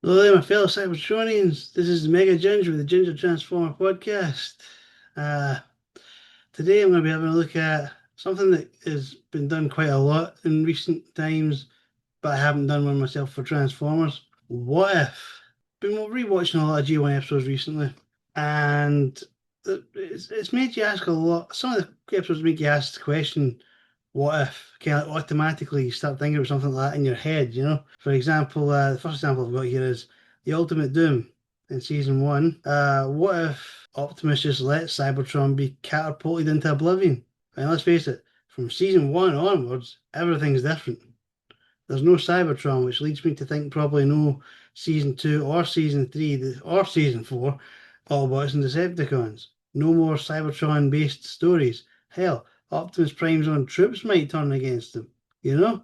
Hello there, my fellow Cybertronians. This is Mega Ginger with the Ginger Transformer podcast. Uh, Today I'm going to be having a look at something that has been done quite a lot in recent times, but I haven't done one myself for Transformers. What if? Been rewatching a lot of G1 episodes recently, and it's made you ask a lot. Some of the episodes make you ask the question, what if? Kind of automatically you start thinking about something like that in your head, you know? For example, the first example I've got here is the Ultimate Doom in season one. What if Optimus just let Cybertron be catapulted into oblivion? And let's face it, from season one onwards, everything's different. There's no Cybertron, which leads me to think probably no season two or season three or season four, Autobots and Decepticons. No more Cybertron based stories. Hell, Optimus Prime's own troops might turn against him. You know?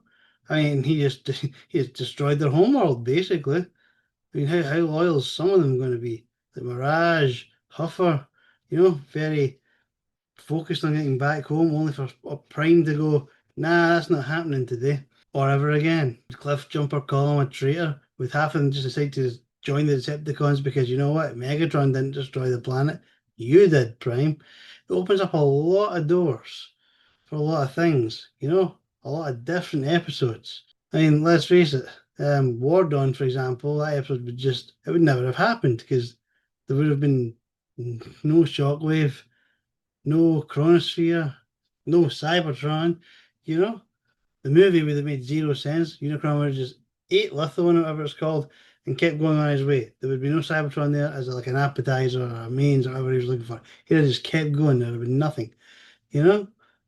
I mean, he just destroyed their homeworld, basically. I mean, how loyal is some of them going to be? The Mirage, Huffer, very focused on getting back home, only for Prime to go, nah, that's not happening today or ever again. Cliff Jumper call him a traitor, with half of them just decide to join the Decepticons because you know what? Megatron didn't destroy the planet. You did, Prime. It opens up a lot of doors for a lot of things, a lot of different episodes. I mean, let's face it, War Dawn, for example, that episode it would never have happened because there would have been no Shockwave, no Chronosphere, no Cybertron, you know? The movie would have made zero sense. Unicron would have just ate Litho, whatever it's called, and kept going on his way. There would be no Cybertron there as like an appetizer or a mains or whatever he was looking for. He'd have just kept going. There would have been nothing, you know?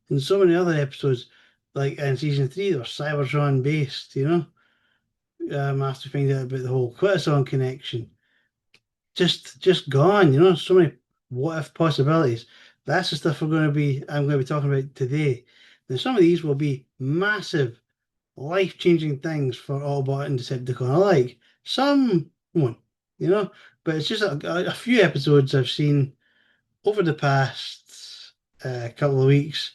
And so many other episodes, like in season three, they were Cybertron based, after finding out about the whole Quintesson connection. Just gone, so many what if possibilities. That's the stuff I'm going to be talking about today. Now some of these will be massive, life-changing things for Autobot and Decepticon alike. Some won't, but it's just a few episodes I've seen over the past couple of weeks,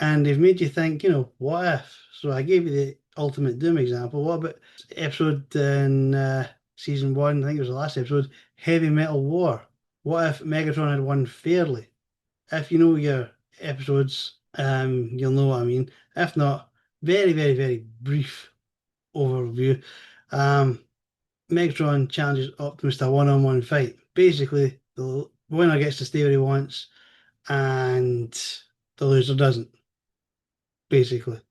and they've made you think, what if? So I gave you the Ultimate Doom example. What about episode in season one? I think it was the last episode, Heavy Metal War. What if Megatron had won fairly? If you know your episodes, you'll know what I mean. If not, very, very, very brief overview. Um, Megatron challenges Optimus to a one-on-one fight. Basically, the winner gets to stay where he wants, and the loser doesn't. Basically,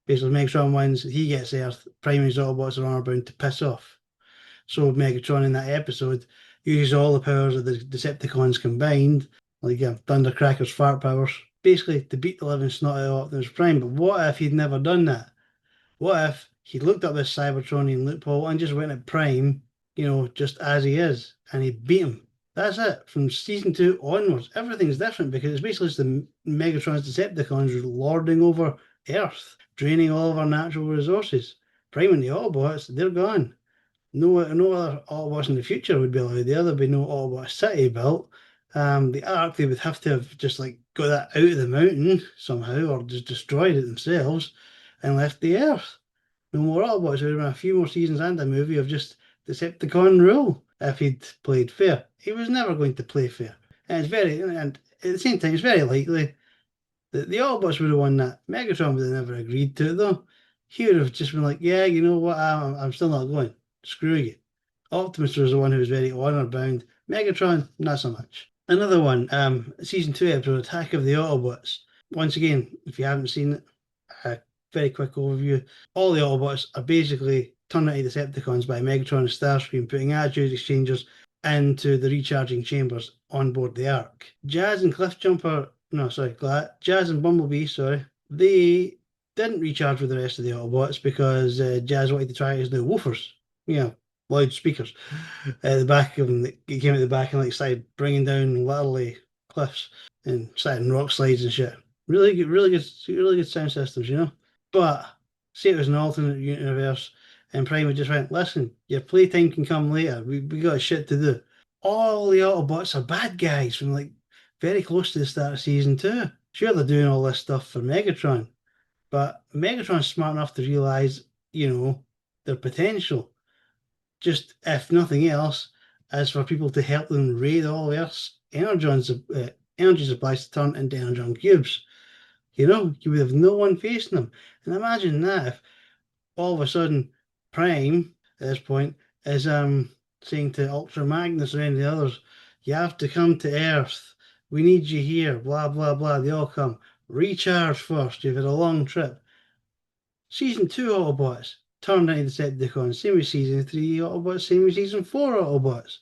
Megatron wins. He gets Earth. Prime and his Autobots are armor bound to piss off. So Megatron in that episode uses all the powers of the Decepticons combined, like Thundercracker's fart powers, basically to beat the living snot out of Optimus Prime. But what if he'd never done that? What if he looked up this Cybertronian loophole and just went at Prime, just as he is, and he beat him? That's it. From season two onwards, everything's different because it's basically just the Megatron's Decepticons lording over Earth, draining all of our natural resources. Prime and the Autobots, they're gone. No other Autobots in the future would be allowed there. There'd be no Autobot city built. The Ark, they would have to have just like got that out of the mountain somehow, or just destroyed it themselves and left the Earth. No more Autobots. There would have been a few more seasons and a movie of just Decepticon rule if he'd played fair. He was never going to play fair, and at the same time, it's very likely that the Autobots would have won that. Megatron would have never agreed to it though. He would have just been like, "Yeah, you know what? I'm still not going. Screw you." Optimus was the one who was very honor bound. Megatron, not so much. Another one, season two episode, Attack of the Autobots. Once again, if you haven't seen it, a very quick overview. All the Autobots are basically turned into Decepticons by Megatron and Starscream, putting attitude exchangers into the recharging chambers on board the Ark. Jazz and Bumblebee, sorry, they didn't recharge with the rest of the Autobots because Jazz wanted to try his new woofers, loud speakers at the back of them. He came at the back and like started bringing down literally cliffs and starting rock slides and shit. Really good sound systems, But say it was an alternate universe, and Prime just went, "Listen, your playtime can come later. We got shit to do." All the Autobots are bad guys from like very close to the start of season two. Sure, they're doing all this stuff for Megatron, but Megatron's smart enough to realize, their potential. just if nothing else, as for people to help them raid all Earth's energy supplies to turn into energon cubes. You would have no one facing them. And imagine that if all of a sudden Prime at this point is saying to Ultra Magnus or any of the others, you have to come to Earth. We need you here. Blah blah blah. They all come. Recharge first. You've had a long trip. Season 2 Autobots turned into Decepticons. Same with Season 3 Autobots. Same with Season 4 Autobots.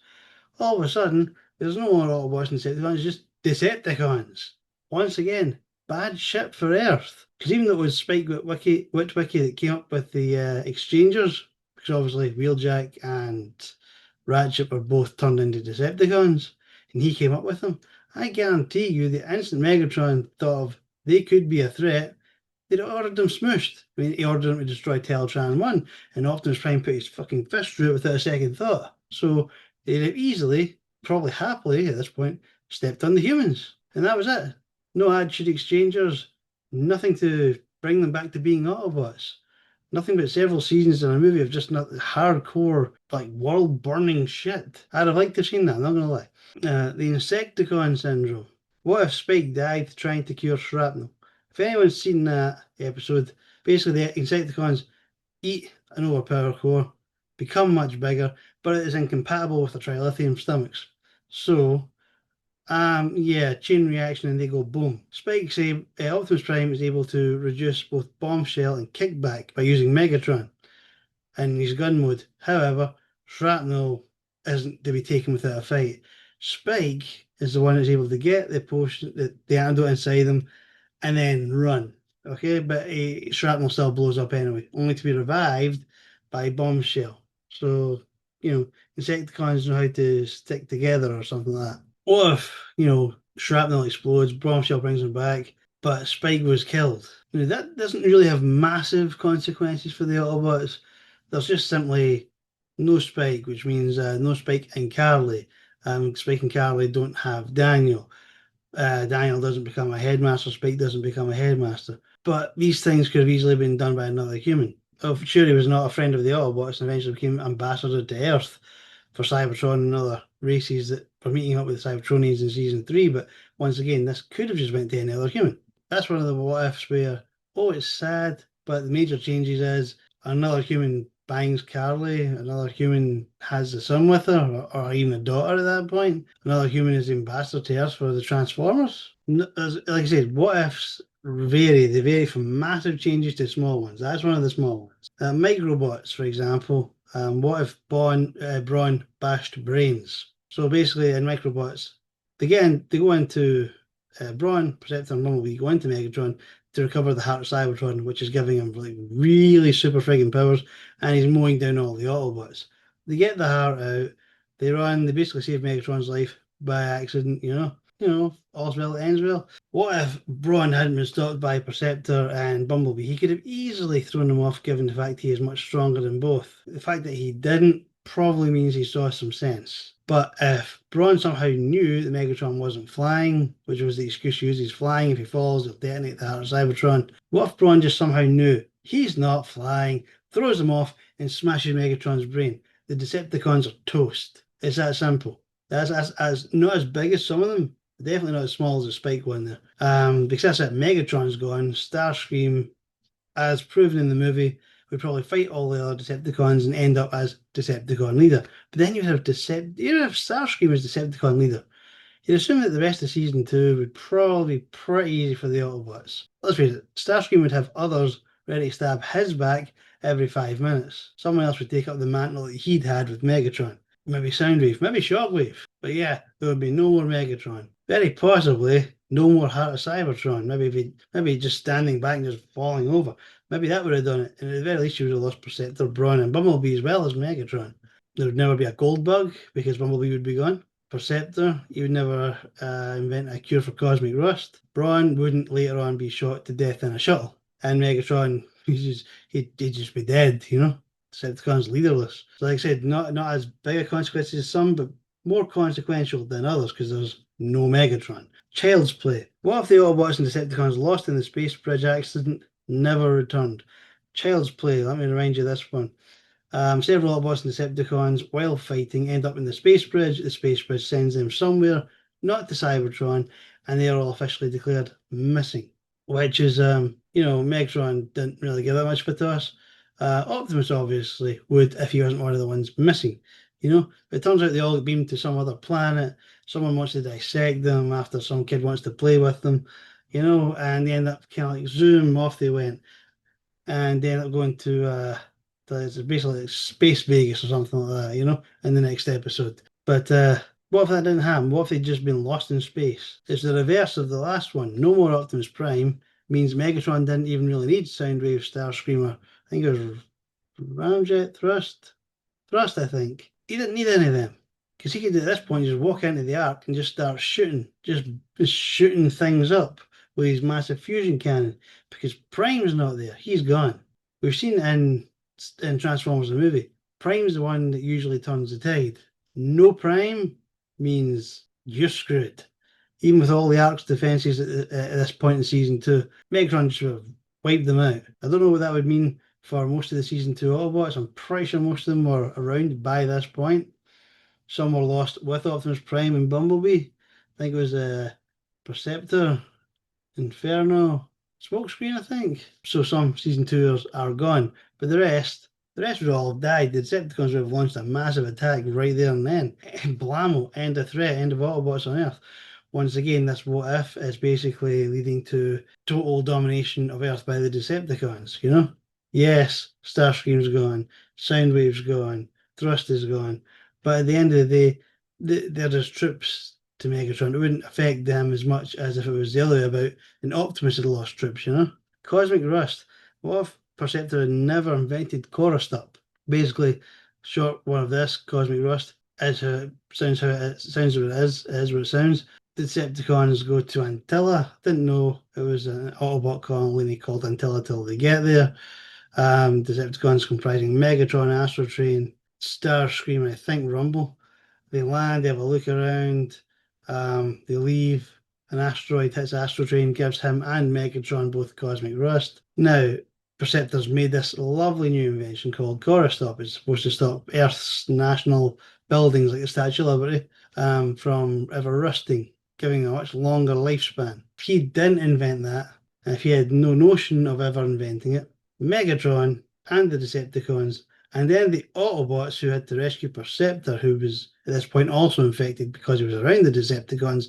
All of a sudden, there's no more Autobots and Decepticons, just Decepticons. Once again, bad shit for Earth. Because even though it was Spike Witwicky that came up with the Exchangers, because obviously Wheeljack and Ratchet were both turned into Decepticons, and he came up with them, I guarantee you the instant Megatron thought of they could be a threat, they'd ordered them smooshed. I mean, he ordered them to destroy Teletran 1, and Optimus Prime put his fucking fist through it without a second thought. So they'd have easily, probably happily at this point, stepped on the humans. And that was it. No attitude exchangers, nothing to bring them back to being Autobots. Nothing but several seasons in a movie of just not hardcore, like world-burning shit. I'd have liked to have seen that, I'm not gonna lie. The Insecticon Syndrome. What if Spike died trying to cure shrapnel? If anyone's seen that episode, basically the Insecticons eat an overpowered core, become much bigger, but it is incompatible with the trilithium stomachs. So, yeah, chain reaction and they go boom. Optimus Prime is able to reduce both bombshell and kickback by using Megatron in his gun mode. However, shrapnel isn't to be taken without a fight. Spike is the one that's able to get the potion, the antidote inside them, and then run. Okay, but shrapnel still blows up anyway, only to be revived by bombshell. So, Insecticons know how to stick together or something like that. What if, shrapnel explodes, bombshell brings them back, but Spike was killed? That doesn't really have massive consequences for the Autobots. There's just simply no Spike, which means no Spike and Carly. Spike and Carly don't have Daniel. Daniel doesn't become a headmaster, Spike doesn't become a headmaster. But these things could have easily been done by another human. Oh, sure, he was not a friend of the Autobots and eventually became ambassador to Earth for Cybertron and other races that were meeting up with the Cybertronians in season 3. But once again, this could have just went to any other human. That's one of the what ifs where, oh, it's sad, but the major changes is another human bangs Carly, another human has a son with her, or even a daughter at that point. Another human is the ambassador to Earth for the Transformers. Like I said, what ifs vary. They vary from massive changes to small ones. That's one of the small ones. Microbots, for example. What if Brawn bashed brains? So basically, in Microbots, they go into Brawn, Perceptor, and Bumblebee go into Megatron to recover the heart of Cybertron, which is giving him like really super friggin' powers, and he's mowing down all the Autobots. They get the heart out, they run, they basically save Megatron's life by accident, all's well that ends well. What if Brawn hadn't been stopped by Perceptor and Bumblebee? He could have easily thrown them off given the fact he is much stronger than both. The fact that he didn't probably means he saw some sense. But if Brawn somehow knew that Megatron wasn't flying, which was the excuse used, he's flying, if he falls, he'll detonate the heart of Cybertron. What if Brawn just somehow knew he's not flying, throws him off, and smashes Megatron's brain? The Decepticons are toast. It's that simple. That's as not as big as some of them, definitely not as small as the Spike one there. Because that's it, Megatron's gone. Starscream, as proven in the movie, would probably fight all the other Decepticons and end up as Decepticon leader. But then you'd have Starscream as Decepticon leader. You'd assume that the rest of season 2 would probably be pretty easy for the Autobots. Let's face it, Starscream would have others ready to stab his back every 5 minutes. Someone else would take up the mantle that he'd had with Megatron. Maybe Soundwave, maybe Shockwave. But yeah, there would be no more Megatron. Very possibly no more Heart of Cybertron. Maybe just standing back and just falling over. Maybe that would have done it. And at the very least, you would have lost Perceptor, Brawn, and Bumblebee as well as Megatron. There would never be a gold bug because Bumblebee would be gone. Perceptor, he would never invent a cure for cosmic rust. Brawn wouldn't later on be shot to death in a shuttle. And Megatron, he'd just be dead, Decepticons leaderless. So like I said, not as big a consequence as some, but more consequential than others because there's no Megatron. Child's play. What if the Autobots and Decepticons lost in the space bridge accident never returned? Child's play, let me remind you this one. Several Autobots and Decepticons, while fighting, end up in the space bridge. The space bridge sends them somewhere, not to Cybertron, and they are all officially declared missing. Which is, Megatron didn't really give that much for to us. Optimus obviously would if he wasn't one of the ones missing, But it turns out they all get beamed to some other planet. Someone wants to dissect them after some kid wants to play with them, and they end up kind of like zoom off they went, and they end up going to it's basically like Space Vegas or something like that, in the next episode. But what if that didn't happen? What if they'd just been lost in space? It's the reverse of the last one. No more Optimus Prime means Megatron didn't even really need Soundwave, Starscreamer. I think it was Ramjet, Thrust, I think. He didn't need any of them. Because he could, at this point, just walk into the Ark and just start shooting, just shooting things up with his massive fusion cannon. Because Prime's not there. He's gone. We've seen in Transformers the movie, Prime's the one that usually turns the tide. No Prime means you're screwed. Even with all the Ark's defenses at this point in season 2, Megatron should have wiped them out. I don't know what that would mean for most of the season 2 Autobots. I'm pretty sure most of them were around by this point. Some were lost with Optimus Prime and Bumblebee. I think it was Perceptor, Inferno, Smokescreen, I think. So some season 2ers are gone, but the rest would all have died. The Decepticons would have launched a massive attack right there and then. Blammo, end of threat, end of Autobots on Earth. Once again, this what if is basically leading to total domination of Earth by the Decepticons, Yes, Starscream's gone, Soundwave's gone, Thrust is gone, but at the end of the day, they're just troops to Megatron. It wouldn't affect them as much as if it was the other way about and Optimus had lost troops, Cosmic Rust. What if Perceptor had never invented Chorus Up? Basically, short one of this, Cosmic Rust, is how it sounds what it is what it sounds. The Decepticons go to Antilla. Didn't know it was an Autobot colony called Antilla till they get there. Decepticons comprising Megatron, Astrotrain, Starscream, I think Rumble. They land, they have a look around, they leave. An asteroid hits Astrotrain, gives him and Megatron both Cosmic Rust. Now, Perceptor's made this lovely new invention called Chorus Stop. It's supposed to stop Earth's national buildings like the Statue of Liberty from ever rusting, giving a much longer lifespan. If he didn't invent that, and if he had no notion of ever inventing it, Megatron and the Decepticons, and then the Autobots who had to rescue Perceptor, who was at this point also infected because he was around the Decepticons,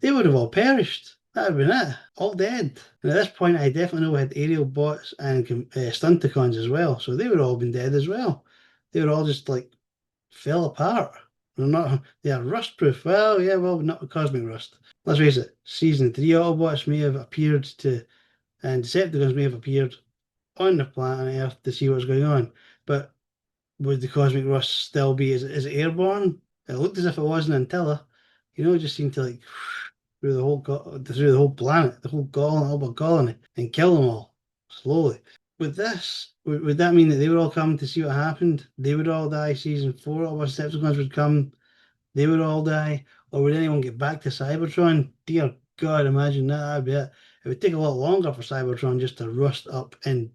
they would have all perished. That would have been it. All dead. And at this point, I definitely know we had aerial bots and Stunticons as well, so they would have all been dead as well. They would all just like fell apart. They are rust proof. Well, yeah, not with Cosmic Rust. Let's face it, season 3 Autobots may have appeared and Decepticons may have appeared on the planet Earth to see what's going on. But would the Cosmic Rust still be, is it airborne? It looked as if it wasn't Antilla. It just seemed to like through the whole planet, the whole colony, and kill them all slowly. With this, would that mean that they would all come to see what happened? They would all die. Season 4, all our Decepticons would come. They would all die. Or would anyone get back to Cybertron? Dear God, imagine that. That'd be it. It would take a lot longer for Cybertron just to rust up and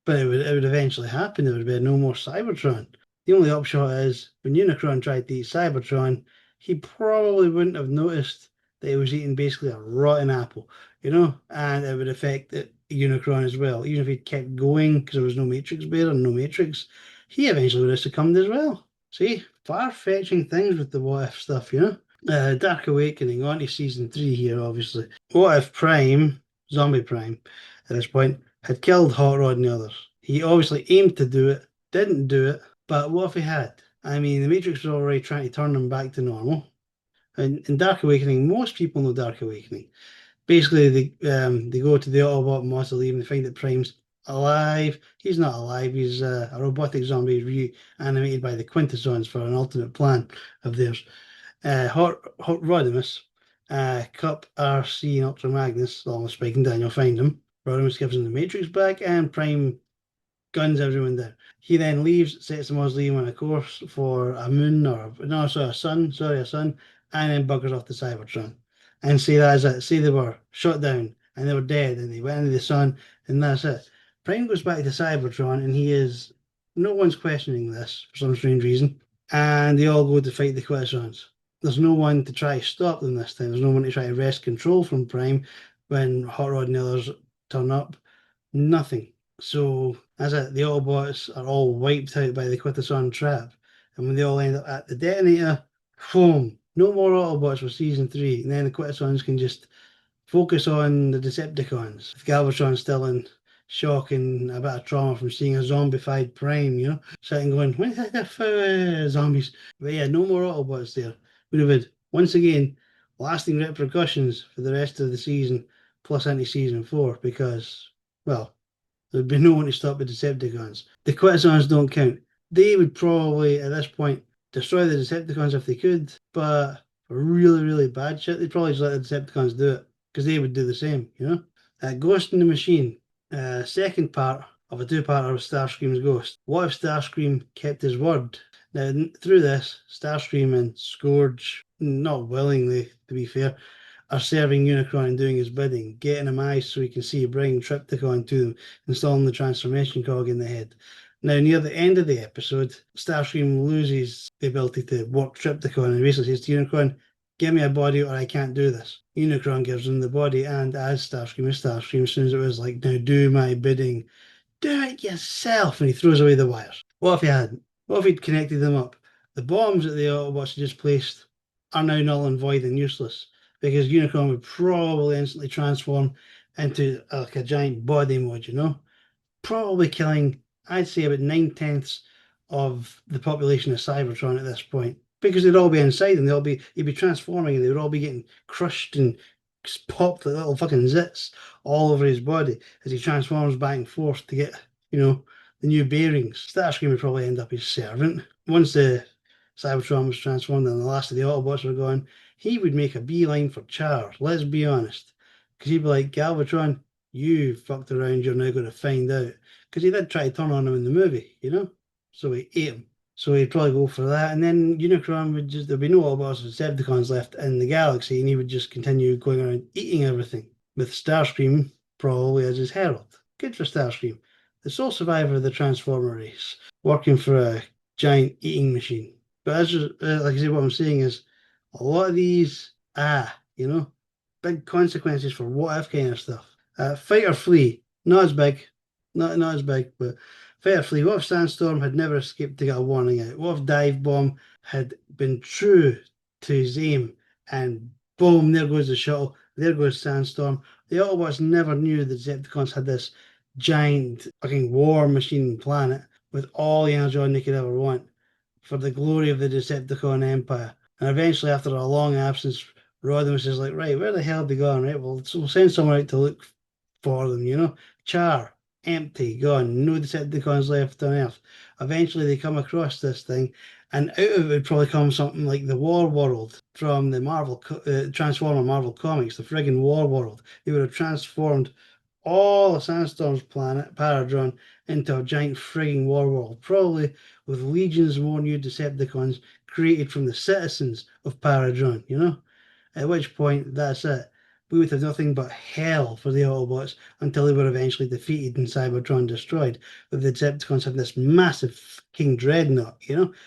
but it would eventually happen. There would be no more Cybertron. The only upshot is when Unicron tried to eat Cybertron, he probably wouldn't have noticed that he was eating basically a rotten apple, and it would affect Unicron as well. Even if he'd kept going because there was no Matrix Bear and no Matrix, he eventually would have succumbed as well. See, far-fetching things with the what if stuff, Dark Awakening, on to season 3 here, obviously. What if Zombie Prime, at this point, had killed Hot Rod and the others? He obviously aimed to do it, didn't do it, but what if he had? I mean, the Matrix was already trying to turn them back to normal. And in Dark Awakening, most people know Dark Awakening. Basically, they go to the Autobot mausoleum and they find that Prime's alive. He's not alive. He's a robotic zombie reanimated by the Quintessons for an ultimate plan of theirs. Hot Rodimus, Cup, RC, and Ultra Magnus, along with Spike and Daniel, find him. Rodimus gives him the Matrix back, and Prime guns everyone down. He then leaves, sets the mausoleum on a course for a moon a sun, and then buggers off the Cybertron. And say that's it. Say they were shot down and they were dead and they went into the sun and that's it. Prime goes back to Cybertron, and no one's questioning this for some strange reason. And they all go to fight the Quintessons. There's no one to try to stop them this time. There's no one to try to wrest control from Prime when Hot Rod and the others turn up. Nothing. So that's it. The Autobots are all wiped out by the Quintesson trap. And when they all end up at the detonator, boom, no more Autobots for season 3. And then the Quintessons can just focus on the Decepticons. If Galvatron's still in shock and a bit of trauma from seeing a zombified Prime, sitting going, when did the zombies? But yeah, no more Autobots there. Would have had, once again, lasting repercussions for the rest of the season, plus into season 4, because, well, there'd be no one to stop the Decepticons. The Quintessons don't count. They would probably, at this point, destroy the Decepticons if they could, but for really, really bad shit, they'd probably just let the Decepticons do it, because they would do the same, Ghost in the Machine, second part of a two-parter of Starscream's Ghost. What if Starscream kept his word? Now, through this, Starscream and Scourge, not willingly, to be fair, are serving Unicron and doing his bidding, getting him eyes so he can see, bringing Trypticon to them, installing the transformation cog in the head. Now, near the end of the episode, Starscream loses the ability to work Trypticon and basically says to Unicron, give me a body or I can't do this. Unicron gives him the body, and as Starscream, as soon as it was like, now do my bidding, do it yourself, and he throws away the wires. What if he hadn't? What if he'd connected them up? The bombs that the Autobots just placed are now null and void and useless, because Unicron would probably instantly transform into like a giant body mod, probably killing, I'd say, about 9/10 of the population of Cybertron at this point, because they'd all be inside and he'd be transforming and they would all be getting crushed and popped like little fucking zits all over his body as he transforms back and forth to get, the new bearings. Starscream would probably end up his servant. Once the Cybertron was transformed and the last of the Autobots were gone, he would make a beeline for Char, let's be honest. Because he'd be like, Galvatron, you fucked around, you're now going to find out. Because he did try to turn on him in the movie, So he ate him. So he'd probably go for that. And then Unicron would just, there'd be no Autobots or Decepticons left in the galaxy, and he would just continue going around eating everything, with Starscream probably as his herald. Good for Starscream, the sole survivor of the Transformer race, working for a giant eating machine. But as like I say, what I'm saying is a lot of these, big consequences for what if kind of stuff. Fight or flee, not as big, not as big, but fight or flee. What if Sandstorm had never escaped to get a warning out? What if Dive Bomb had been true to his aim and boom, there goes the shuttle, there goes Sandstorm. The Autobots never knew the Decepticons had this giant fucking war machine planet with all the energy they could ever want for the glory of the Decepticon Empire. And eventually, after a long absence, Rodimus is like, right, where the hell have they gone? Right, well, so we'll send someone out to look for them, Char, empty, gone, no Decepticons left on Earth. Eventually, they come across this thing, and out of it would probably come something like the War World from the Transformer Marvel comics, the friggin' War World. They would have transformed all of Sandstorm's planet, Paradron, into a giant frigging war world, probably with legions more new Decepticons created from the citizens of Paradron, At which point, that's it. We would have nothing but hell for the Autobots until they were eventually defeated and Cybertron destroyed. With the Decepticons having this massive king dreadnought,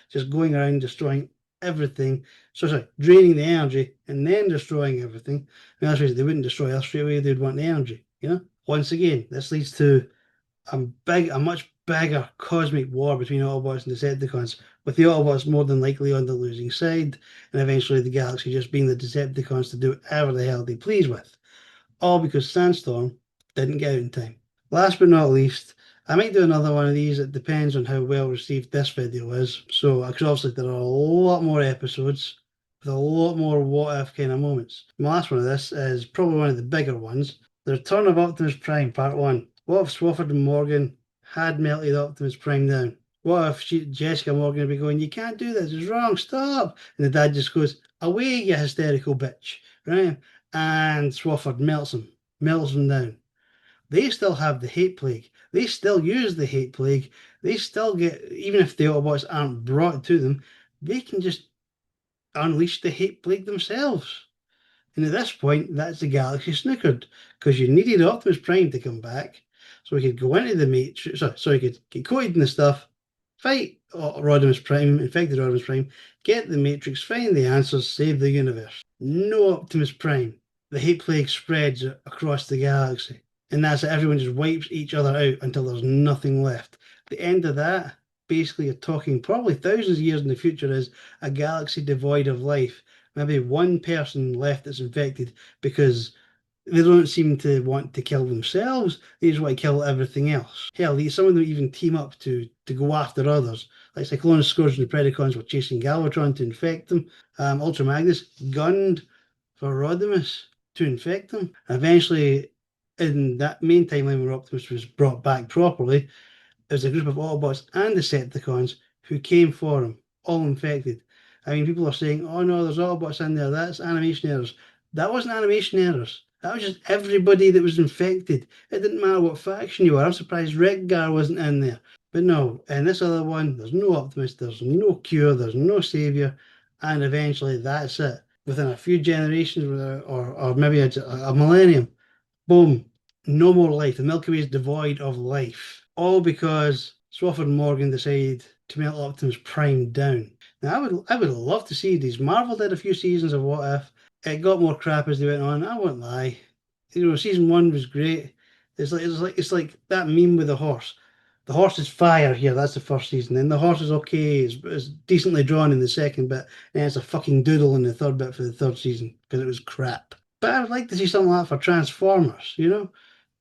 just going around destroying everything. Sorry, draining the energy and then destroying everything. I mean, that's they wouldn't destroy us straight away, they'd want the energy, Once again, this leads to a much bigger cosmic war between Autobots and Decepticons, with the Autobots more than likely on the losing side, and eventually the galaxy just being the Decepticons to do whatever the hell they please with. All because Sandstorm didn't get out in time. Last but not least, I might do another one of these. It depends on how well received this video is. So, because obviously there are a lot more episodes with a lot more what if kind of moments. My last one of this is probably one of the bigger ones. The Return of Optimus Prime, Part 1. What if Swofford and Morgan had melted Optimus Prime down? What if Jessica Morgan would be going, you can't do this, it's wrong, stop. And the dad just goes, away, you hysterical bitch, right? And Swofford melts him down. They still have the hate plague. They still use the hate plague. They still get, even if the Autobots aren't brought to them, they can just unleash the hate plague themselves. And at this point, that's the galaxy snookered, because you needed Optimus Prime to come back, So he could go into the Matrix, so he could get coated in the stuff, fight Rodimus Prime, infected Rodimus Prime, get the Matrix, find the answers, save the universe. No Optimus Prime. The hate plague spreads across the galaxy. And that's it. Everyone just wipes each other out until there's nothing left. The end of that, basically, you're talking probably thousands of years in the future, is a galaxy devoid of life. Maybe one person left that's infected because they don't seem to want to kill themselves. They just want to kill everything else. Hell, some of them even team up to go after others. Like Cyclonus, Scourge, and the Predacons were chasing Galvatron to infect them. Ultra Magnus gunned for Rodimus to infect them. And eventually, in that main timeline where Optimus was brought back properly, there's a group of Autobots and Decepticons who came for him, all infected. I mean, people are saying, oh no, there's Autobots in there, that's animation errors. That wasn't animation errors. That was just everybody that was infected. It didn't matter what faction you were. I'm surprised Redgar wasn't in there. But no, in this other one, there's no Optimus, there's no cure, there's no savior, and eventually that's it. Within a few generations, or maybe a millennium, boom, no more life. The Milky Way is devoid of life. All because Swafford and Morgan decided to melt Optimus Prime down. Now, I would love to see these. Marvel did a few seasons of What If. It got more crap as they went on. I won't lie. Season one was great. It's like that meme with the horse. The horse is fire here. That's the first season. Then the horse is okay. It's decently drawn in the second bit. And it's a fucking doodle in the third bit for the third season because it was crap. But I would like to see something like that for Transformers,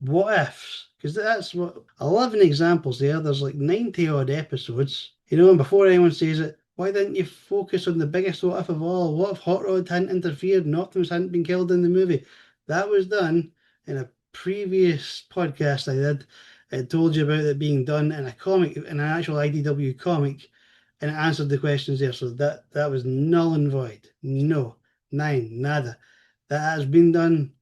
What ifs? Because that's what 11 examples there. There's like 90 odd episodes, and before anyone says it, why didn't you focus on the biggest what if of all? What if Hot Rod hadn't interfered and Optimus hadn't been killed in the movie? That was done in a previous podcast I did. It told you about it being done in a comic, in an actual IDW comic, and it answered the questions there. So that was null and void. No, nine, nada. That has been done.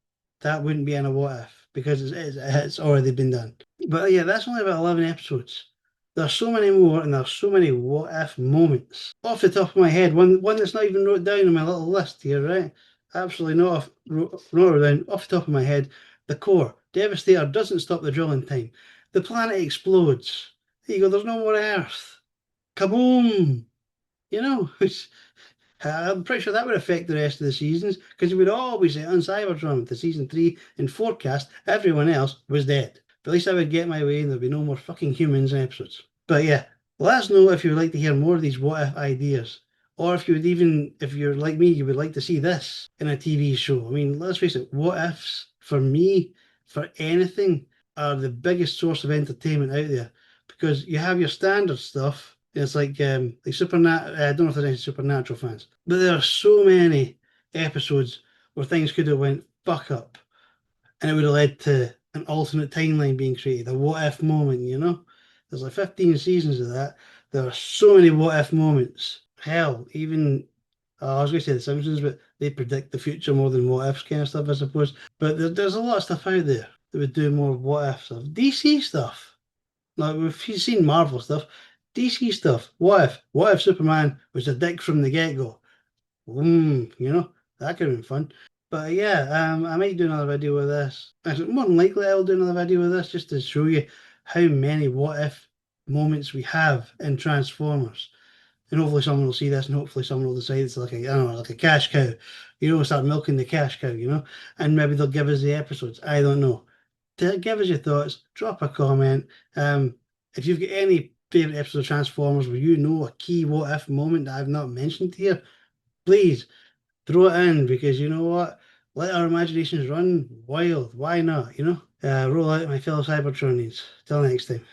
That wouldn't be in a what if because it's already been done. But yeah, that's only about 11 episodes. There's so many more, and there's so many what if moments. Off the top of my head, one that's not even wrote down on my little list here, right? Absolutely not wrote down. Off the top of my head, the core. Devastator doesn't stop the drilling time. The planet explodes. There you go, there's no more Earth. Kaboom! You know, I'm pretty sure that would affect the rest of the seasons because it would always say on Cybertron with the season 3 in forecast, everyone else was dead. But at least I would get my way and there'd be no more fucking humans in episodes. But yeah, let us know if you would like to hear more of these what if ideas. Or if you're like me, you would like to see this in a TV show. I mean, let's face it, what ifs for me, for anything, are the biggest source of entertainment out there because you have your standard stuff. It's like Supernatural. I don't know if there's any Supernatural fans, but there are so many episodes where things could have went fuck up, and it would have led to an alternate timeline being created, a what if moment. There's like 15 seasons of that. There are so many what if moments. Hell, even I was going to say The Simpsons, but they predict the future more than what ifs kind of stuff, I suppose. But there's a lot of stuff out there that would do more what if stuff. DC stuff. Like we've seen Marvel stuff. DC stuff. What if Superman was a dick from the get go? That could have been fun. But yeah, I might do another video with this. Actually, more than likely, I'll do another video with this just to show you how many what if moments we have in Transformers. And hopefully someone will see this, and hopefully someone will decide it's like I don't know, like a cash cow. Start milking the cash cow. And maybe they'll give us the episodes. I don't know. Give us your thoughts. Drop a comment. If you've got any favorite episodes of Transformers where you know a key what if moment that I've not mentioned here, please throw it in because you know what? Let our imaginations run wild. Why not? Roll out my fellow Cybertronians. Till next time.